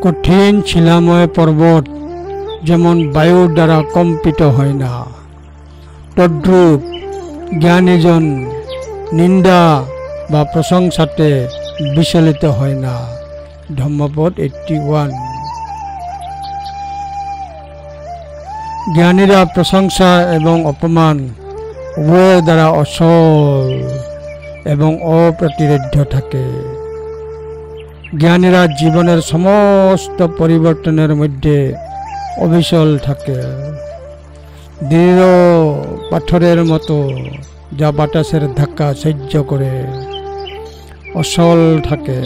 কঠিন শিলাময় পর্বত যেমন বায়ুর দ্বারা কম্পিত হয় না, তদ্রূপ জ্ঞানীজন নিন্দা বা প্রশংসাতে বিচলিত হয় না। ধম্মপদ 81। জ্ঞানীরা প্রশংসা এবং অপমান উভয়ের দ্বারা অচল এবং অপ্রতিরোধ্য থাকে। জ্ঞানীরা জীবনের সমস্ত পরিবর্তনের মধ্যে অবিচল থাকে, দৃঢ় পাথরের মতো যা বাতাসের ধাক্কা সহ্য করে অচল থাকে।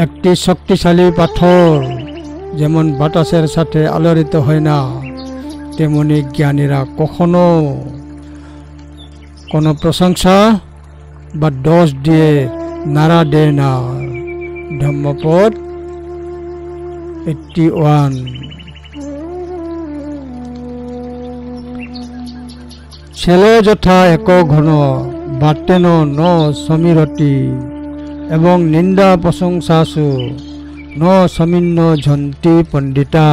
একটি শক্তিশালী পাথর যেমন বাতাসের সাথে আলোড়িত হয় না, তেমনি জ্ঞানীরা কখনো কোনো প্রশংসা বা দোষ দিয়ে নাড়া দেয় না। ধম্মপদ 81। ছেলে যথা এক ঘন বাতেন ন সমীরতি এবং নিন্দা প্রশংসাসু ন সমিন্ন ঝন্তি পণ্ডিতা।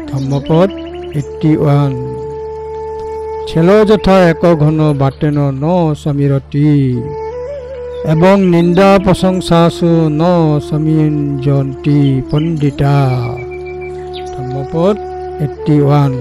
ধম্মপদ 81। ছেলে যথা এক ঘন বাতেন ন সমীরতি এবং নিন্দা প্রশংসাসু ন সমিঞ্জন্তি পণ্ডিতা। ধম্মপদ 81।